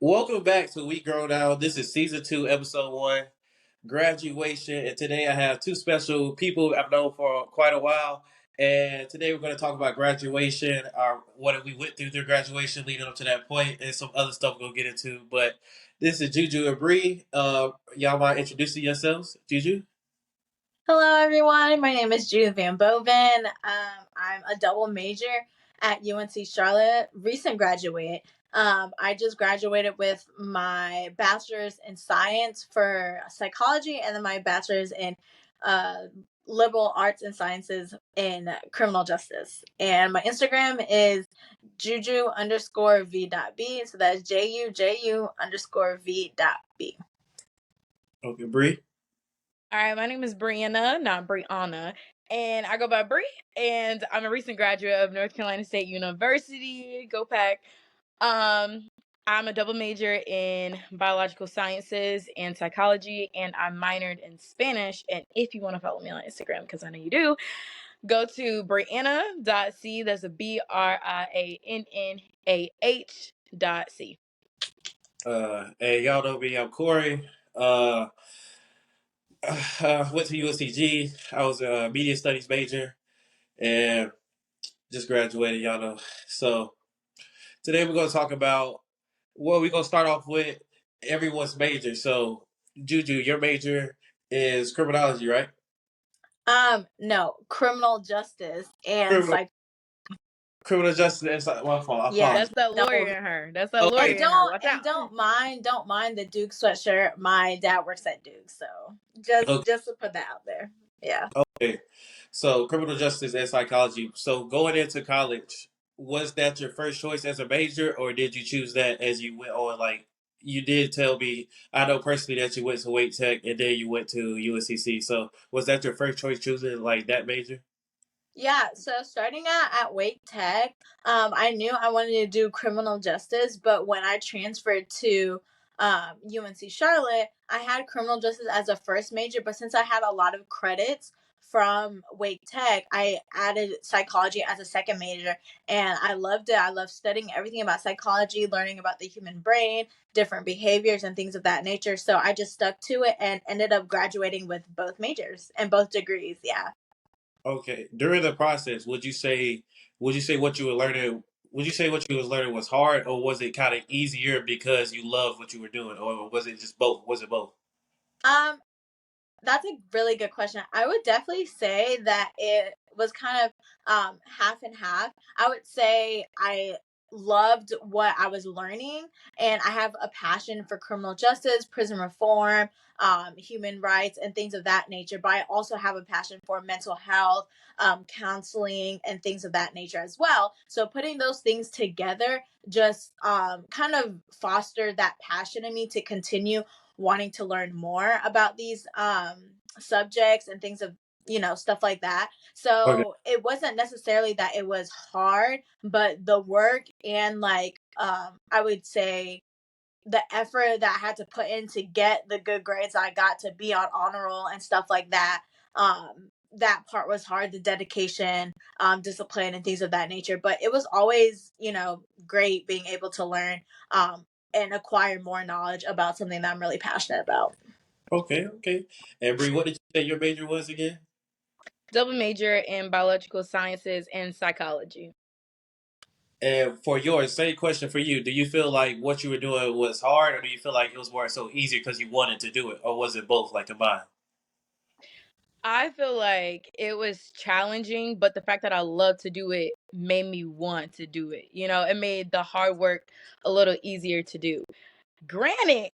Welcome back to We Grow Now. This is season 2, episode 1, graduation. And today I have two special people I've known for quite a while. And today we're going to talk about graduation, what we went through graduation leading up to that point, and some other stuff we'll get into. But this is Juju and Bree. Y'all mind introducing yourselves? Juju? Hello, everyone. My name is Judith Van Boven. I'm a double major at UNC Charlotte, recent graduate. I just graduated with my bachelor's in science for psychology and then my bachelor's in uh, liberal arts and sciences in criminal justice. And my Instagram is juju_v.b. So that's juju_v.b. Okay, Bree? All right, my name is Brianna, not Brianna, and I go by Bree, and I'm a recent graduate of North Carolina State University. Go Pack! I'm a double major in biological sciences and psychology, and I minored in Spanish. And if you want to follow me on Instagram, because I know you do, go to Brianna.c. That's a BRIANNAH.c. Hey, y'all know me. I'm Corey. Went to UNCG. I was a media studies major and just graduated, y'all know. So today we're going to talk about, we're going to start off with everyone's major. So, Juju, your major is criminology, right? No, criminal justice and Criminal, criminal justice. My fault. I yeah, apologize. That's that no. lawyer in her. That's that Okay. lawyer in her. Watch out. Don't mind the Duke sweatshirt. My dad works at Duke, so Okay. just to put that out there. Yeah. Okay. So, criminal justice and psychology. So, going into college, was that your first choice as a major, or did you choose that as you went on? Like, you did tell me, I know personally that you went to Wake Tech and then you went to UNCC. So, was that your first choice choosing like that major? Yeah, so starting at Wake Tech, I knew I wanted to do criminal justice, but when I transferred to UNC Charlotte, I had criminal justice as a first major, but since I had a lot of credits from Wake Tech, I added psychology as a second major, and I loved it. I love studying everything about psychology, learning about the human brain, different behaviors, and things of that nature. So I just stuck to it and ended up graduating with both majors and both degrees. Yeah. Okay. During the process, would you say what you were learning would you say what you was learning was hard, or was it kind of easier because you loved what you were doing, or was it just both? Was it both? Um, That's a really good question. I would definitely say that it was kind of half and half. I would say I loved what I was learning, and I have a passion for criminal justice, prison reform, human rights, and things of that nature. But I also have a passion for mental health, counseling, and things of that nature as well. So putting those things together just kind of fostered that passion in me to continue wanting to learn more about these subjects and things of stuff like that. Okay. So it wasn't necessarily that it was hard, but the work and I would say the effort that I had to put in to get the good grades I got to be on honor roll and stuff like that. That part was hard, the dedication, discipline, and things of that nature. But it was always, great being able to learn and acquire more knowledge about something that I'm really passionate about. Okay, okay. And Bree, what did you say your major was again? Double major in biological sciences and psychology. And for yours, same question for you. Do you feel like what you were doing was hard, or do you feel like it was more so easier because you wanted to do it, or was it both, like combined? I feel like it was challenging, but the fact that I love to do it made me want to do it. It made the hard work a little easier to do. Granted,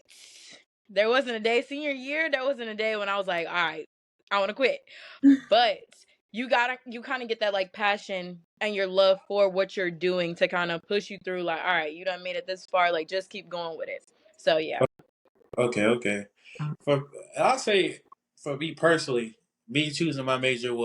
there wasn't a day senior year, there wasn't a day when I was like, all right, I want to quit. But you kind of get that like passion and your love for what you're doing to kind of push you through, like, all right, you done made it this far, like just keep going with it. So yeah. Okay, okay. For I'll say for me personally, me choosing my major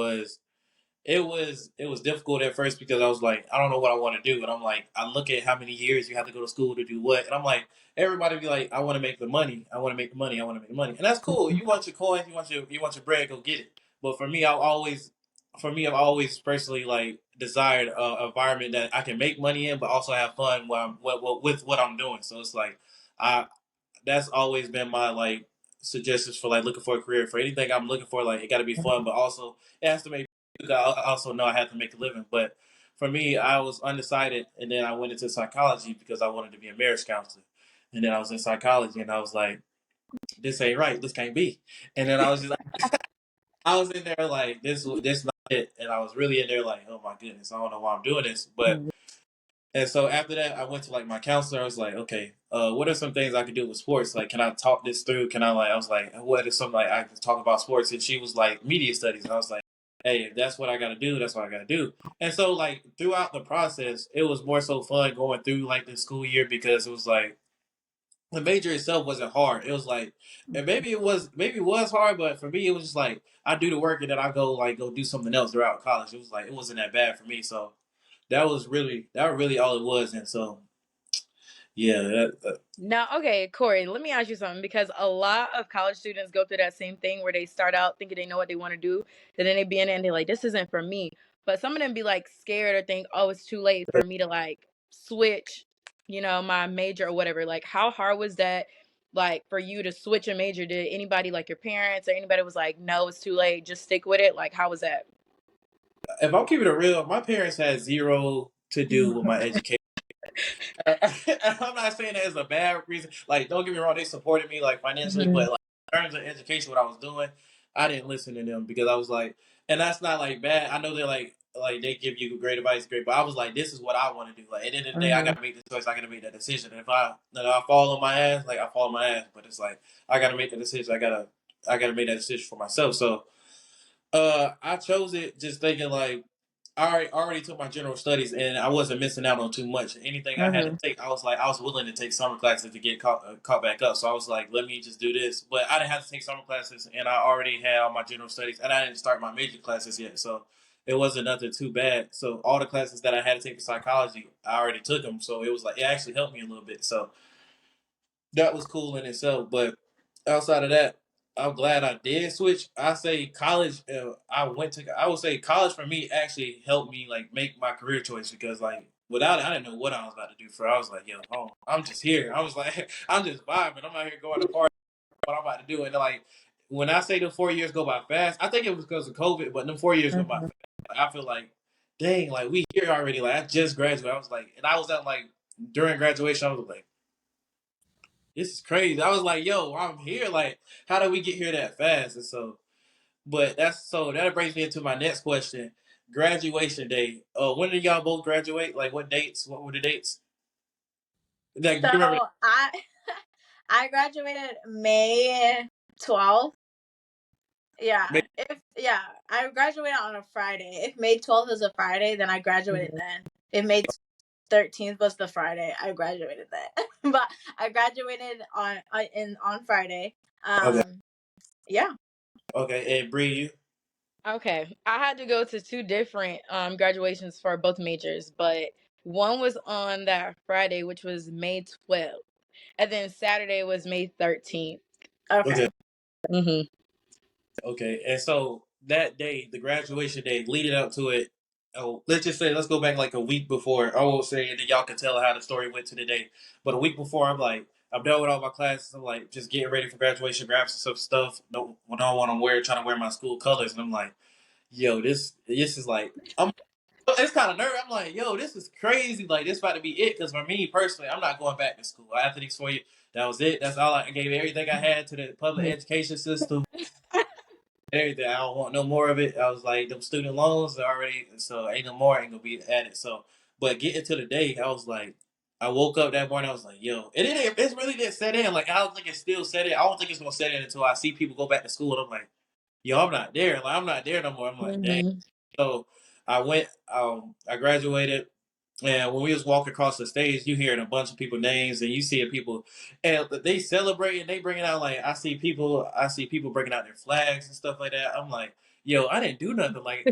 it was difficult at first because I was like, I don't know what I want to do. And I'm like, I look at how many years you have to go to school to do what. And I'm like, everybody be like, I want to make the money. I want to make the money. I want to make the money. And that's cool. You want your coins, you want your bread, go get it. But I've always personally like desired a environment that I can make money in, but also have fun with what I'm doing. So it's like I that's always been my like suggestions for like looking for a career. For anything I'm looking for, like it got to be fun, but also it has to make. I also know I have to make a living, but for me, I was undecided, and then I went into psychology because I wanted to be a marriage counselor, and then I was in psychology, and I was like, this ain't right, this can't be, and then I was just like, I was in there like this not it, and I was really in there like, oh my goodness, I don't know why I'm doing this, but and so after that, I went to like my counselor. I was like, okay, what are some things I could do with sports? Like, can I talk this through? Can I like? I was like, what is something like I can talk about sports? And she was like, media studies. And I was like, hey, if that's what I got to do, that's what I got to do. And so like throughout the process, it was more so fun going through like the school year because it was like the major itself wasn't hard. It was like, and maybe it was hard, but for me, it was just like I do the work and then I go do something else throughout college. It was like it wasn't that bad for me. So that was really all it was. And so yeah, Now, okay, Corey, let me ask you something because a lot of college students go through that same thing where they start out thinking they know what they want to do, and then they be in it and they're like, this isn't for me. But some of them be like scared or think, oh, it's too late for me to like switch, my major or whatever. Like, how hard was that, like, for you to switch a major? Did anybody, like your parents or anybody, was like, no, it's too late, just stick with it? Like, how was that? if I'm keeping it real, my parents had zero to do with my education. I'm not saying that as a bad reason. Like, don't get me wrong, they supported me like financially, but like in terms of education, what I was doing, I didn't listen to them because I was like, and that's not like bad. I know they're like they give you great advice, great, but I was like, this is what I want to do. Like at the end of the day, I gotta make the choice. I gotta make that decision. And if I fall on my ass, like I fall on my ass. But it's like I gotta make the decision. I gotta make that decision for myself. So I chose it just thinking like I already took my general studies and I wasn't missing out on too much. Anything I had to take, I was like I was willing to take summer classes to get caught back up. So I was like, let me just do this. But I didn't have to take summer classes, and I already had all my general studies, and I didn't start my major classes yet. So it wasn't nothing too bad. So all the classes that I had to take for psychology, I already took them. So it was like it actually helped me a little bit. So that was cool in itself. But outside of that, I'm glad I did switch. I say college. I would say college for me actually helped me like make my career choice because like without it, I didn't know what I was about to do. For I was like, yo, I'm just here. I was like, I'm just vibing. I'm out here going to party. What I'm about to do, and like when I say the 4 years go by fast, I think it was because of COVID, but them 4 years go by fast. Like, I feel like, dang, like we here already. Like I just graduated. I was like, and I was at like during graduation, I was like this is crazy. I was like, yo, I'm here. Like, how did we get here that fast? And so, but that brings me into my next question. Graduation day. When did y'all both graduate? Like, what dates? What were the dates? Like, do So you remember? I I graduated May 12th. Yeah. If I graduated on a Friday. If May 12th is a Friday, then I graduated then. If May 13th was the Friday, I graduated then. But I graduated on Friday. Okay, Yeah. okay. And Bree, you? Okay. I had to go to two different graduations for both majors, but one was on that Friday, which was May 12th, and then Saturday was May 13th. Okay. Okay, hmm okay. And so that day, the graduation day, leading up to it. Oh, let's go back like a week before. I won't say that y'all can tell how the story went to the day, but a week before, I'm like, I'm done with all my classes. I'm like, just getting ready for graduation, grab some stuff. Don't want to trying to wear my school colors, and I'm like, yo, this is like it's kind of nervous. I'm like, yo, this is crazy. Like this about to be it. Because for me personally, I'm not going back to school after these 4 years. That was it. That's all I gave everything I had to the public education system. Everything. I don't want no more of it. I was like, them student loans are already so ain't no more ain't gonna be added. So, but getting to the day, I was like, I woke up that morning. I was like, yo, it's really didn't set in. Like I don't think it's still set in. I don't think it's gonna set in until I see people go back to school. And I'm like, yo, I'm not there. Like I'm not there no more. I'm like, dang. hmm So I went. I graduated, and when we was walking across the stage, you hearing a bunch of people names, and you seeing people, and they celebrating. They bringing out like I see people bringing out their flags and stuff like that. I'm like, yo, I didn't do nothing. I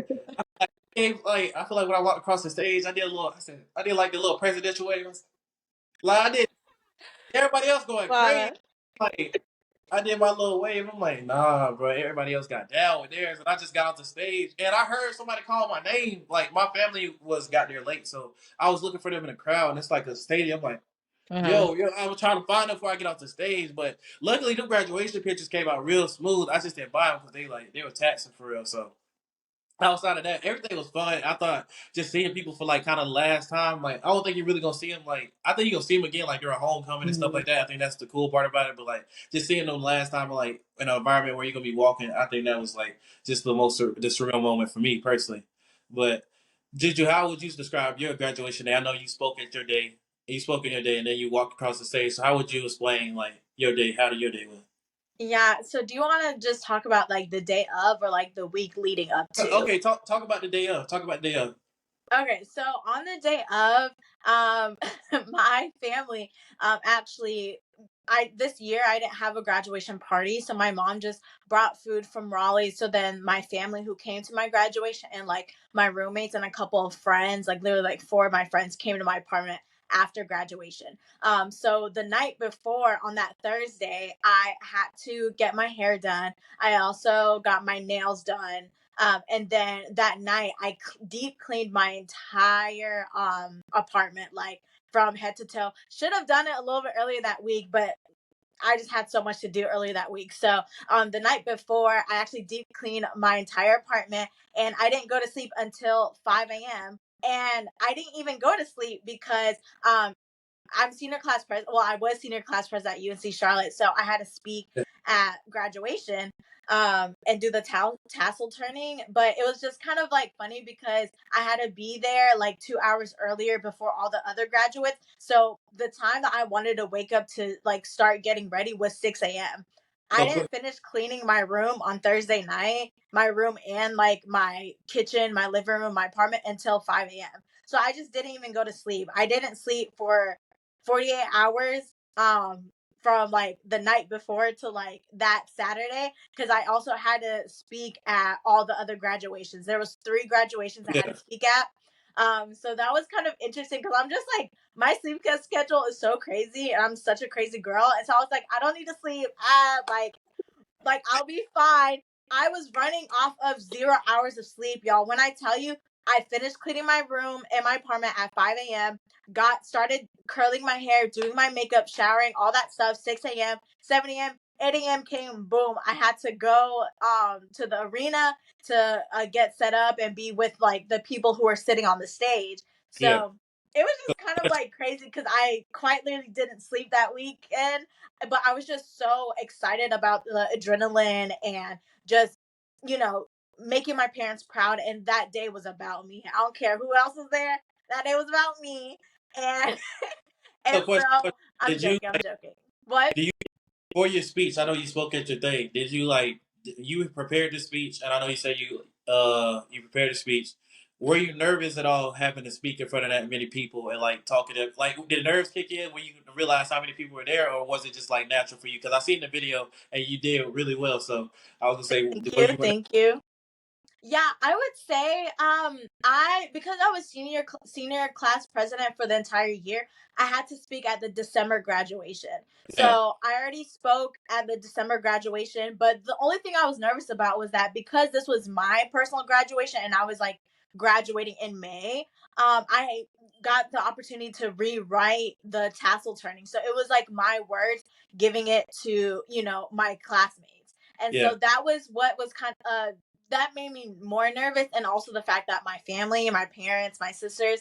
feel like when I walked across the stage, I did a little. I did like the little presidential waves. Like I did. Everybody else going crazy. Wow. Like I did my little wave. I'm like, nah, bro. Everybody else got down with theirs, and I just got off the stage, and I heard somebody call my name. Like my family got there late, so I was looking for them in the crowd, and it's like a stadium. I'm like, Uh-huh. Yo, I was trying to find them before I get off the stage, but luckily the graduation pictures came out real smooth. I just didn't buy them because they were taxing for real. So outside of that, everything was fun. I thought just seeing people for like kind of last time, like I don't think you're really gonna see them. Like I think you're gonna see them again, like during homecoming and stuff Mhm. like that. I think that's the cool part about it. But like just seeing them last time, like in an environment where you're gonna be walking, I think that was like just the surreal moment for me personally. But did you? How would you describe your graduation day? I know you spoke at your day. You spoke in your day, and then you walked across the stage. So how would you explain like your day? How did your day went? Yeah, so do you want to just talk about like the day of or like the week leading up to? Okay, talk about the day of. Talk about the day of. Okay, so on the day of, um, my family, actually, I this year I didn't have a graduation party, so my mom just brought food from Raleigh. So then my family who came to my graduation and like my roommates and a couple of friends, like literally like four of my friends came to my apartment after graduation. So the night before on that Thursday, I had to get my hair done. I also got my nails done. And then that night, I deep cleaned my entire apartment, like from head to toe. Should have done it a little bit earlier that week, but I just had so much to do earlier that week. So the night before, I actually deep cleaned my entire apartment, and I didn't go to sleep until 5 a.m. And I didn't even go to sleep because um, I'm senior class president. Well, I was senior class president at UNC Charlotte, so I had to speak at graduation and do the tassel turning. But it was just kind of like funny because I had to be there like 2 hours earlier before all the other graduates. So the time that I wanted to wake up to like start getting ready was 6 a.m. I Okay. didn't finish cleaning my room on Thursday night, my room and like my kitchen, my living room, my apartment until 5 a.m. So I just didn't even go to sleep. I didn't sleep for 48 hours from like the night before to like that Saturday because I also had to speak at all the other graduations. There was three graduations I had Yeah. to speak at. So that was kind of interesting because I'm just like my sleep schedule is so crazy and I'm such a crazy girl. And so I was like, I don't need to sleep. Like I'll be fine. I was running off of 0 hours of sleep, y'all. When I tell you, I finished cleaning my room and my apartment at 5 a.m. Got started curling my hair, doing my makeup, showering, all that stuff. 6 a.m., 7 a.m., 8 a.m. came. Boom! I had to go to the arena to get set up and be with like the people who are sitting on the stage. Yeah. So it was just kind of like crazy because I quite literally didn't sleep that weekend, but I was just so excited about the adrenaline and just, you know, making my parents proud. And that day was about me. I don't care who else was there. That day was about me. And So, and so question: I'm Did you joking. I'm joking. What? do you for your speech? I know you spoke at your thing. Did you like you prepared the speech? And I know you said you prepared the speech. Were you nervous at all having to speak in front of that many people and like talking to like did nerves kick in when you realized how many people were there, or was it just like natural for you? Because I seen the video and you did really well. So I was gonna say, Thank were you. you? Thank you. Yeah, I would say I because I was senior class president for the entire year, I had to speak at the December graduation. Yeah, So, I already spoke at the December graduation, but the only thing I was nervous about was that because this was my personal graduation and I was like graduating in May, I got the opportunity to rewrite the tassel turning. So, it was like my words giving it to, my classmates. And yeah. so that was what was kind of that made me more nervous, and also the fact that my family, my parents, my sisters,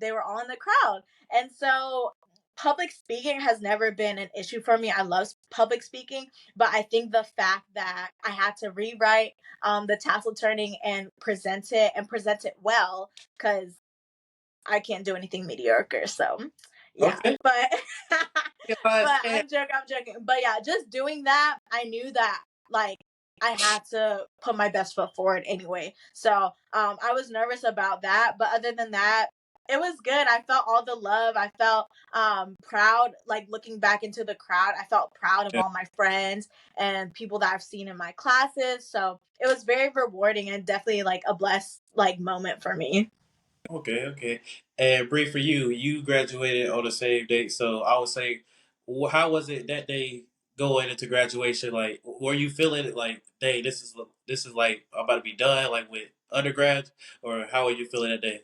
they were all in the crowd. And so public speaking has never been an issue for me. I love public speaking, but I think the fact that I had to rewrite the tassel turning and present it well, because I can't do anything mediocre. So yeah, Okay. but Yeah, I but understand. I'm joking. But yeah, just doing that, I knew that like I had to put my best foot forward anyway. So I was nervous about that, but other than that, it was good. I felt all the love. I felt proud. Like looking back into the crowd, I felt proud of Yeah. all my friends and people that I've seen in my classes. So it was very rewarding and definitely like a blessed like moment for me. Okay, okay. And Bree, for you, you graduated on the same date, so I would say, how was it that day going into graduation? Like, were you feeling it like, dang, this is like I'm about to be done, like with undergrad, or how are you feeling that day?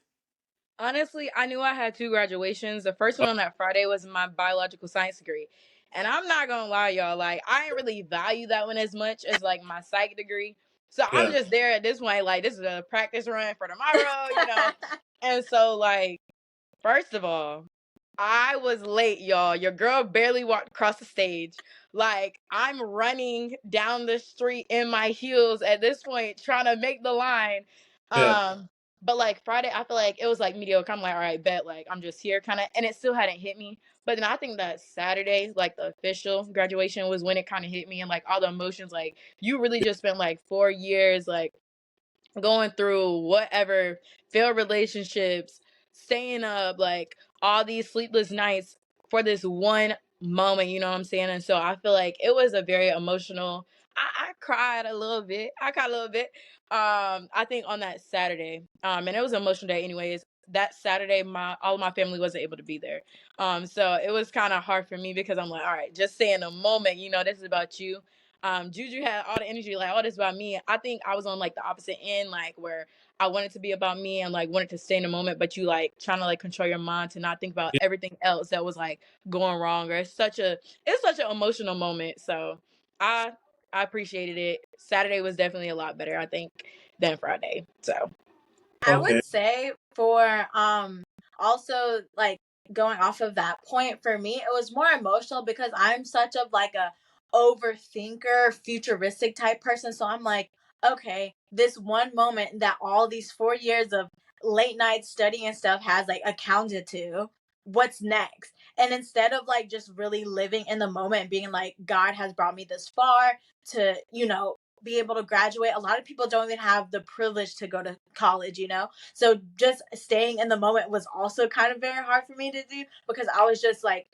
Honestly, I knew I had two graduations. The first one on that Friday was my biological science degree. And I'm not gonna lie, y'all, like I didn't really value that one as much as like my psych degree. So I'm Yeah, just there at this point, like this is a practice run for tomorrow, you know. And so like, first of all, I was late, y'all. Your girl barely walked across the stage. Like, I'm running down the street in my heels at this point, trying to make the line. yeah, But like Friday, I feel like it was like mediocre. I'm like, all right, bet, like I'm just here, kind of, and it still hadn't hit me. But then I think that Saturday, like the official graduation, was when it kind of hit me, and like all the emotions, like you really just spent like 4 years, like going through whatever, failed relationships, staying up, like all these sleepless nights for this one moment, you know what I'm saying? And so I feel like it was a very emotional. I cried a little bit. I cried a little bit. I think on that Saturday. And it was an emotional day anyways. That Saturday, my all of my family wasn't able to be there. So it was kind of hard for me because I'm like, all right, just stay in the moment, you know, this is about you. Juju had all the energy, like all this about me. I think I was on like the opposite end, like where I wanted to be about me and like wanted to stay in the moment, but you like trying to like control your mind to not think about yeah. everything else that was like going wrong. Or it's such an emotional moment. So I I appreciated it. Saturday was definitely a lot better, I think, than Friday. So I Okay. would say for also like going off of that point, for me it was more emotional because I'm such of like a overthinker, futuristic type person. So I'm like, okay, this one moment that all these 4 years of late night studying and stuff has like accounted to, what's next? And instead of like just really living in the moment and being like, God has brought me this far to, be able to graduate. A lot of people don't even have the privilege to go to college, So just staying in the moment was also kind of very hard for me to do because I was just like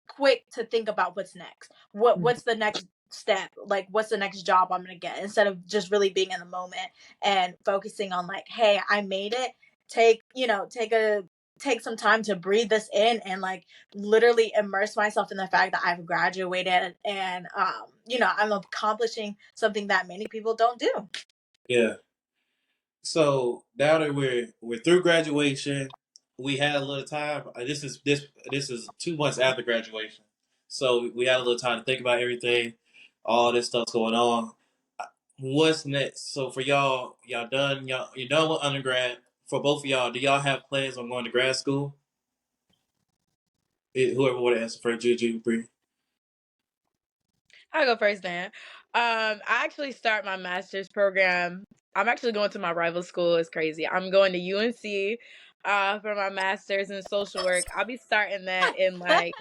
quick to think about what's next. What's the next step? Like what's the next job I'm going to get instead of just really being in the moment and focusing on like, hey, I made it. Take some time to breathe this in and like literally immerse myself in the fact that I've graduated and I'm accomplishing something that many people don't do. Yeah. So now that we're through graduation, we had a little time. This is 2 months after graduation, so we had a little time to think about everything, all this stuff's going on. What's next? So for y'all done. You done with undergrad. For both of y'all, do y'all have plans on going to grad school? Whoever would answer for Juju, Bree. I'll go first then. I actually start my master's program. I'm actually going to my rival school. It's crazy. I'm going to UNC for my master's in social work. I'll be starting that in like,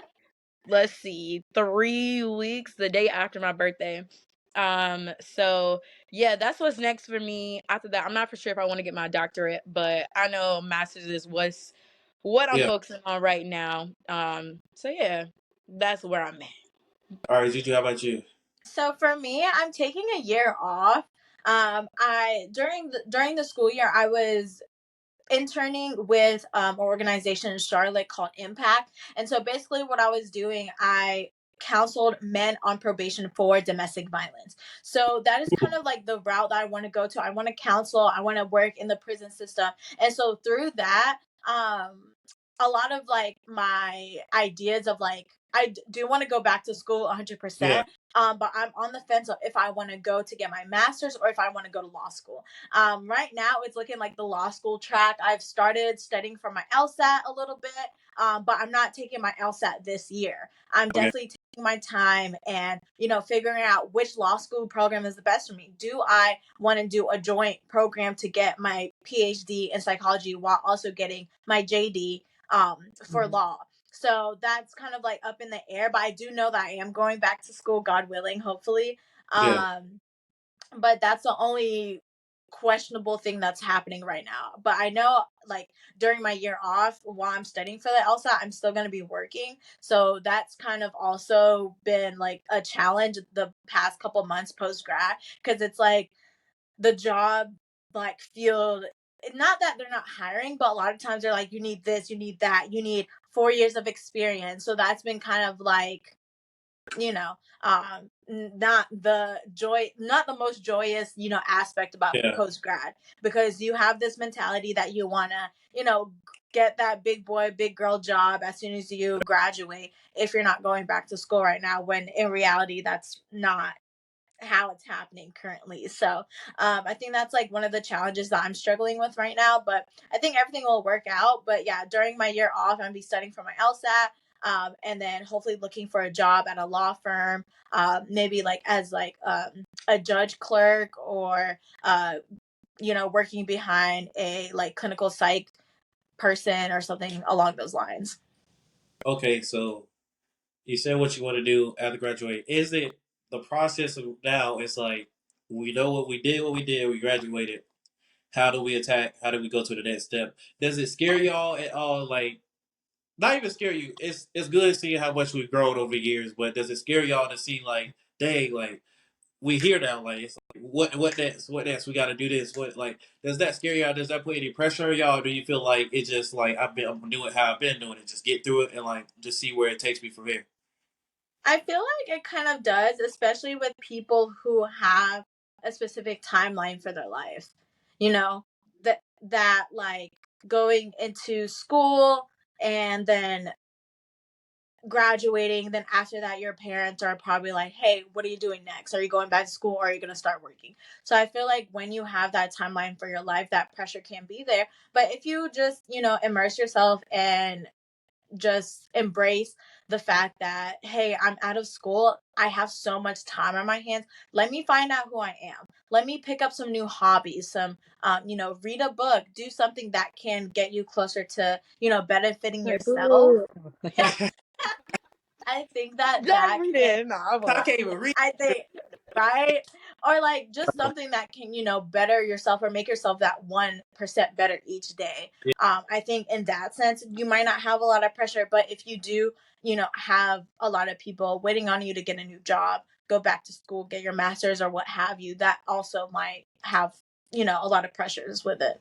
let's see, 3 weeks, the day after my birthday. So yeah, that's what's next for me. After that, I'm not for sure if I want to get my doctorate, but I know master's is what I'm Yeah. focusing on right now. So yeah, that's where I'm at. All right, Juju. How about you? So for me, I'm taking a year off. I during the school year, I was interning with an organization in Charlotte called Impact. And so basically what I was doing, I counseled men on probation for domestic violence. So that is kind of like the route that I want to go to. I want to counsel, I want to work in the prison system. And so through that, a lot of like my ideas of like do want to go back to school Yeah. 100%. But I'm on the fence of if I want to go to get my master's or if I want to go to law school. Right now, it's looking like the law school track. I've started studying for my LSAT a little bit, but I'm not taking my LSAT this year. I'm Okay. definitely taking my time and figuring out which law school program is the best for me. Do I want to do a joint program to get my PhD in psychology while also getting my JD for law? So that's kind of like up in the air, but I do know that I am going back to school, God willing, hopefully. Yeah. But that's the only questionable thing that's happening right now. But I know like during my year off while I'm studying for the LSAT, I'm still going to be working. So that's kind of also been like a challenge the past couple months post grad because it's like the job like field, not that they're not hiring, but a lot of times they're like, you need this, you need that, you need 4 years of experience. So that's been kind of like, you know not the most joyous aspect about Yeah. post grad, because you have this mentality that you want to get that big boy, big girl job as soon as you graduate if you're not going back to school right now, when in reality, that's not how it's happening currently. So I think that's like one of the challenges that I'm struggling with right now. But I think everything will work out. But yeah, during my year off, I'm gonna be studying for my LSAT. And then hopefully looking for a job at a law firm, maybe like as like a judge clerk, or working behind a like clinical psych person or something along those lines. Okay, so you said what you want to do after graduate. Is it the process of now? It's like we know what we did, we graduated. How do we attack? How do we go to the next step? Does it scare y'all at all? Like, not even scare you. It's good seeing how much we've grown over the years, but does it scare y'all to see like, dang, like we here now, like it's like what next? What next? We got to do this. What like does that scare y'all? Does that put any pressure on y'all? Or do you feel like it's just like I'm gonna do it how I've been doing it, just get through it and like just see where it takes me from here? I feel like it kind of does, especially with people who have a specific timeline for their life. You know, that like going into school and then graduating, then after that your parents are probably like, "Hey, what are you doing next? Are you going back to school, or are you going to start working?" So I feel like when you have that timeline for your life, that pressure can be there. But if you just, immerse yourself and just embrace the fact that, hey, I'm out of school, I have so much time on my hands, let me find out who I am, let me pick up some new hobbies, some read a book, do something that can get you closer to benefiting Like, yourself. ooh. I think that Don't that read can, it in the I novel. can't even read. I think, right? Or like just something that can, better yourself or make yourself that 1% better each day. Yeah, I think in that sense, you might not have a lot of pressure, but if you do, have a lot of people waiting on you to get a new job, go back to school, get your master's or what have you, that also might have, a lot of pressures with it.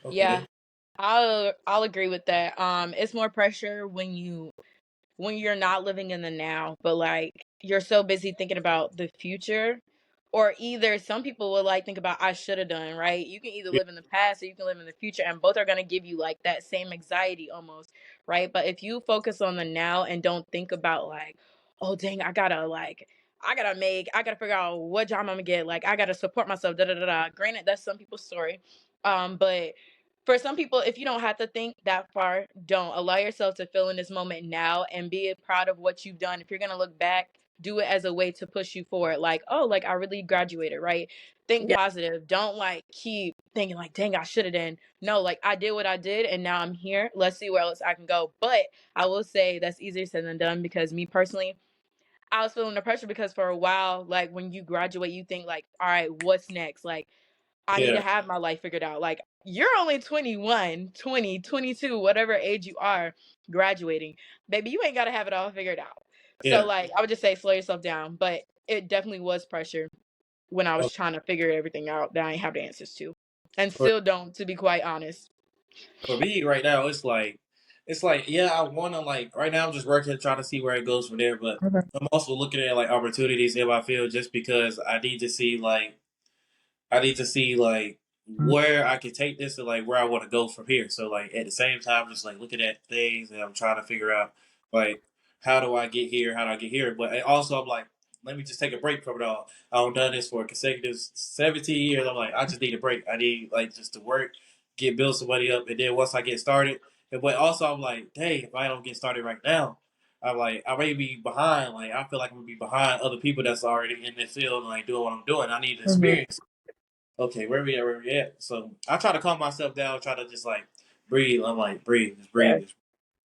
Yeah, okay. I'll agree with that. It's more pressure when you're not living in the now, but like you're so busy thinking about the future. Or either some people will like think about I should have done, right? You can either Yeah, live in the past or you can live in the future, and both are gonna give you like that same anxiety almost, right? But if you focus on the now and don't think about like, oh dang, I gotta figure out what job I'm gonna get, like I gotta support myself, da da da da. Granted, that's some people's story. But for some people, if you don't have to think that far, don't allow yourself to feel in this moment now and be proud of what you've done. If you're gonna look back, do it as a way to push you forward. Like, oh, like I really graduated, right? Think Yeah. positive. Don't like keep thinking like, dang, I should have done. No, like I did what I did and now I'm here. Let's see where else I can go. But I will say that's easier said than done, because me personally, I was feeling the pressure because for a while, like when you graduate, you think like, all right, what's next? Like I need yeah, to have my life figured out. Like, you're only 21, 20, 22, whatever age you are, graduating. Baby, you ain't got to have it all figured out. So, yeah. like, I would just say slow yourself down. But it definitely was pressure when I was Okay. trying to figure everything out that I ain't have the answers to. And For, still don't, to be quite honest. for me right now, it's like yeah, I want to like right now I'm just working trying to see where it goes from there, but Mhm. I'm also looking at like opportunities in my field just because I need to see like where I can take this and like where I want to go from here. So like at the same time, just like looking at things and I'm trying to figure out like how do I get here? How do I get here? But also I'm like, let me just take a break from it all. I've done this for consecutive 17 years. I'm like, I just need a break. I need like just to work, build some money up, and then once I get started. But also I'm like, dang, if I don't get started right now, I'm like I may be behind. Like I feel like I'm gonna be behind other people that's already in this field and like doing what I'm doing. I need to Mhm. experience. Okay, where we at? So I try to calm myself down, try to just like breathe. I'm like, breathe, just Yeah. breathe.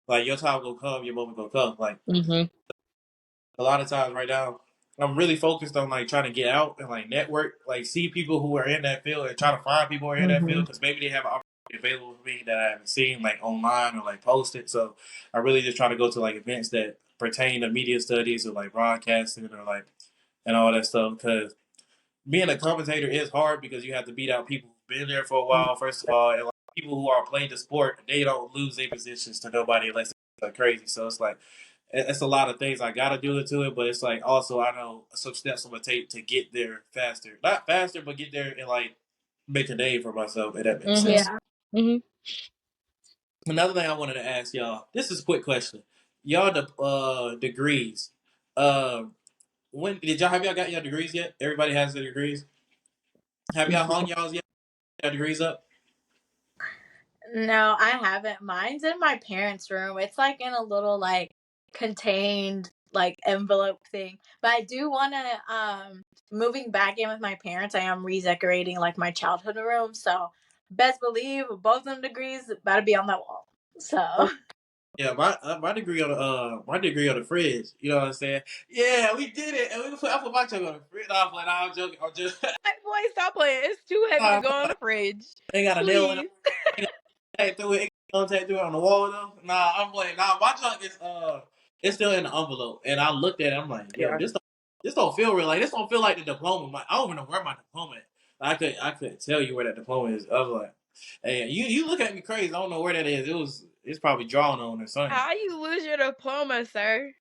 Like your time gonna come, your moment gonna come. Like Mhm. a lot of times right now, I'm really focused on like trying to get out and like network, like see people who are in that field and try to find people who are in that field Mhm. because maybe they have an opportunity available for me that I haven't seen like online or like posted. So I really just try to go to like events that pertain to media studies or like broadcasting or like and all that stuff because being a commentator is hard because you have to beat out people who've been there for a while, first of all, and like people who are playing the sport, they don't lose their positions to nobody unless they're crazy. So it's like it's a lot of things I gotta do into it, but it's like also I know some steps I'm gonna take to get there faster. Not faster, but get there and like make a name for myself, if that makes Mhm. sense. Yeah. Mhm. Another thing I wanted to ask y'all. This is a quick question. Y'all the degrees. Uh, when did y'all have y'all got your degrees yet? Everybody has their degrees. Have y'all hung y'all's yet? Y'all degrees up? No, I haven't. Mine's in my parents' room. It's like in a little like contained like envelope thing. But I do want to moving back in with my parents. I am redecorating like my childhood room. So best believe both of them degrees about to be on that wall. So Yeah, my degree on the fridge. You know what I'm saying? Yeah, we did it, and I put my junk on the fridge. No, I'm like, nah, I'm joking. I'm just Like, boy, stop playing. It's too heavy to nah, go on the fridge. ain't got a nail in it. Please. Ain't through it. Don't take through it on the wall though. Nah, I'm like, nah, my junk is it's still in the envelope, and I looked at it. I'm like, yo, Yeah. this don't feel real. Like this don't feel like the diploma. I don't even know where my diploma is. I couldn't tell you where that diploma is. I was like, hey, you look at me crazy. I don't know where that is. It's probably drawn on or something. How you lose your diploma, sir?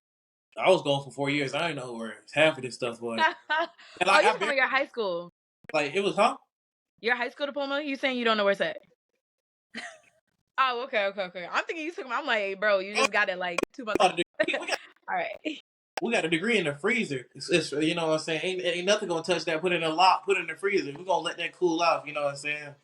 I was going for 4 years. I didn't know where half of this stuff was. And Oh, like you I talking barely about your high school? like it was huh? Your high school diploma? You saying you don't know where it's at? Oh, okay. I'm thinking you took. I'm like, hey, bro, you Oh, just got it like 2 months we ago. got a degree. All right. We got a degree in the freezer. It's you know what I'm saying. Ain't nothing gonna touch that. Put it in a lock. Put it in the freezer. We gonna let that cool off. You know what I'm saying.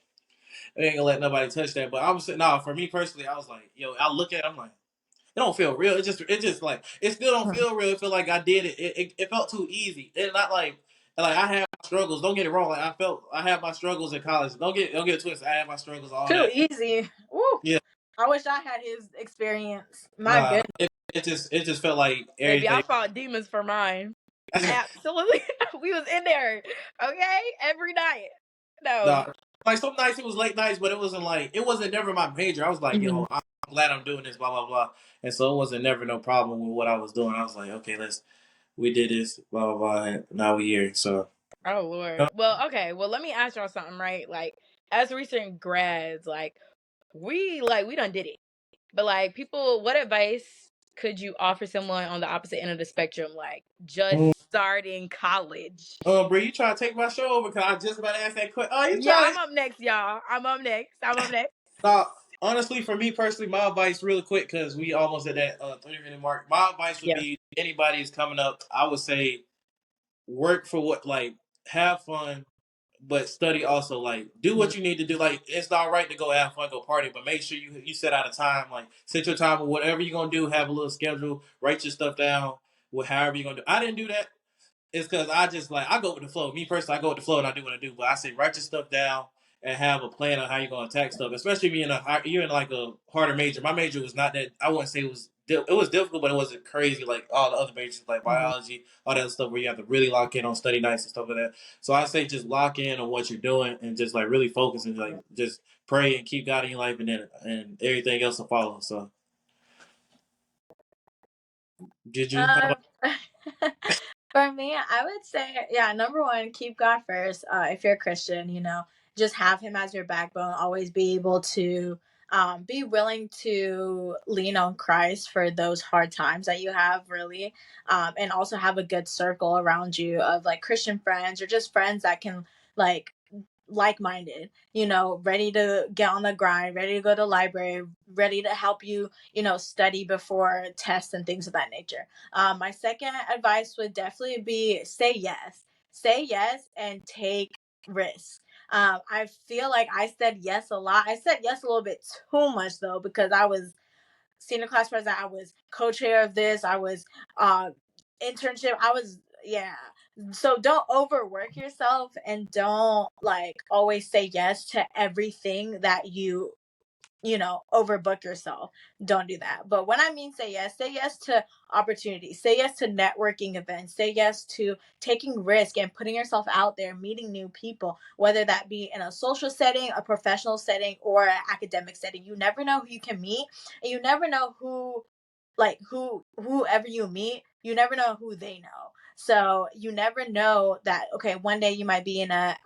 We ain't gonna let nobody touch that. But I was nah. For me personally, I was like, yo. I look at it. I'm like, it don't feel real. It just like it still don't feel real. It feel like I did it. It felt too easy. It not like I had my struggles. Don't get it wrong. Like I had my struggles in college. Don't get it twisted. I had my struggles. All too that. easy. Woo. Yeah. I wish I had his experience. My Nah. goodness. It just felt like Baby, I everything. fought demons for mine. Absolutely. We was in there. Okay? Every night. No. Nah, like some nights it was late nights, but it wasn't never my major. I was like, Mhm. yo, I'm glad I'm doing this, blah blah blah, and so it wasn't never no problem with what I was doing. I was like, okay, we did this, blah blah blah, and now we here. So Oh Lord. Well, okay. Well, let me ask y'all something, right? Like, as recent grads, like we done did it. But like people, what advice could you offer someone on the opposite end of the spectrum, like just starting college? Bro, you trying to take my show over? Cause I just about to ask that question. Oh, you Yeah, trying I'm to? up next, y'all. I'm up next. Nah, honestly, for me personally, my advice, really quick, cause we almost at that 30-minute mark. My advice would Yeah. be anybody who's coming up. I would say work for what like have fun but study also. Like do Mhm. what you need to do. Like it's all right to go have fun, go party, but make sure you set out a time. Like set your time or whatever you're gonna do. Have a little schedule. Write your stuff down. However you're gonna do. I didn't do that. It's because I just like I go with the flow. Me personally, I go with the flow and I do what I do. But I say write your stuff down and have a plan on how you're gonna attack stuff. Especially if you're in like a harder major. My major was not that. I wouldn't say it was difficult, but it wasn't crazy like all the other majors like Mhm. biology, all that stuff where you have to really lock in on study nights and stuff like that. So I say just lock in on what you're doing and just like really focus and like just pray and keep God in your life and everything else will follow. So did you? How Um, about for me, I would say, yeah, number one, keep God first. If you're a Christian, just have Him as your backbone. Always be able to be willing to lean on Christ for those hard times that you have, really. And also have a good circle around you of like Christian friends or just friends that can like minded, ready to get on the grind, ready to go to the library, ready to help you, study before tests and things of that nature. My second advice would definitely be say yes. Say yes and take risks. I feel like I said yes a lot. I said yes a little bit too much though, because I was senior class president. I was co-chair of this. I was uh internship. I was yeah. So don't overwork yourself and don't like always say yes to everything that you overbook yourself. Don't do that. But when I mean say yes to opportunities, say yes to networking events, say yes to taking risk and putting yourself out there, meeting new people, whether that be in a social setting, a professional setting, or an academic setting. You never know who you can meet, and you never know whoever you meet, you never know who they know. So you never know that, okay, one day you might be at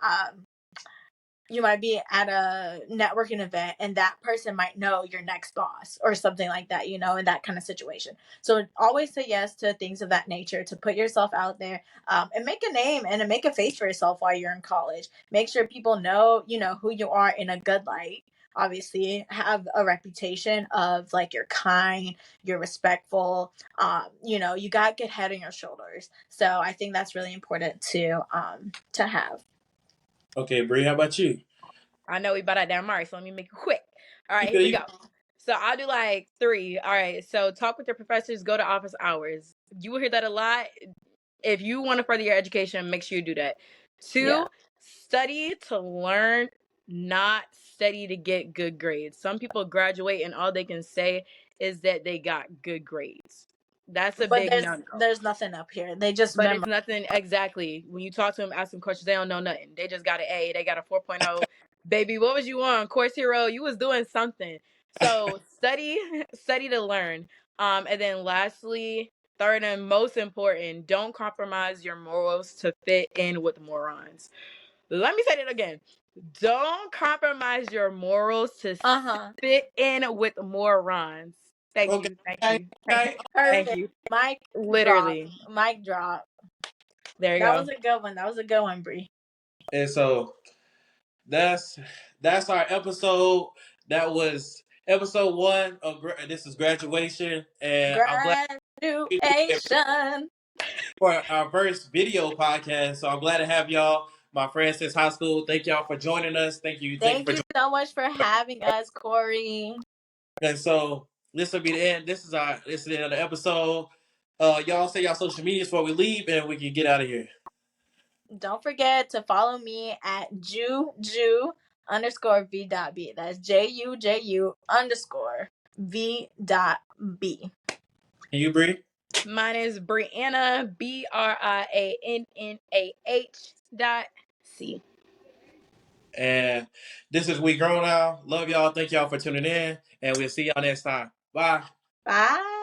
a networking event and that person might know your next boss or something like that, in that kind of situation. So always say yes to things of that nature, to put yourself out there, and make a name and make a face for yourself while you're in college. Make sure people know, who you are in a good light. obviously have a reputation of like you're kind, you're respectful. You got good head on your shoulders. So I think that's really important to have. Okay, Bree, how about you? I know we about that damn mark, so let me make it quick. All right, You here good, we you go. So I'll do like 3. All right, so talk with your professors, go to office hours. You will hear that a lot. If you want to further your education, make sure you do that. 2, Yeah. study to learn, not study to get good grades. Some people graduate and all they can say is that they got good grades. That's a But big no-no. there's nothing up here. They just But memorize. it's nothing exactly. When you talk to them, ask them questions, they don't know nothing. They just got an A. They got a 4.0. Baby, what was you on? Course Hero, you was doing something. So study to learn. And then lastly, third and most important, don't compromise your morals to fit in with morons. Let me say that again. Don't compromise your morals to fit in with morons. Thank Okay, you. Thank okay, you. okay. Thank Perfect. you. Mic Literally. drop. Mic drop. There you That go. was a good one. That was a good one, Bree. And so that's our episode. That was episode 1 of this is graduation, and I'm glad Graduation. for our first video podcast. So I'm glad to have y'all, my friends since high school. Thank y'all for joining us. Thank you for Thank you joining. so much for having us, Corey. And so this will be the end. This is the end of the episode. Y'all say y'all social medias before we leave, and we can get out of here. Don't forget to follow me at Juju underscore V.B. That's JUJU underscore V.B. And you, Bree? Mine is Brianna, BRIANNAH.C. And this is We Grown Now. Love y'all. Thank y'all for tuning in, and we'll see y'all next time. Bye. Bye.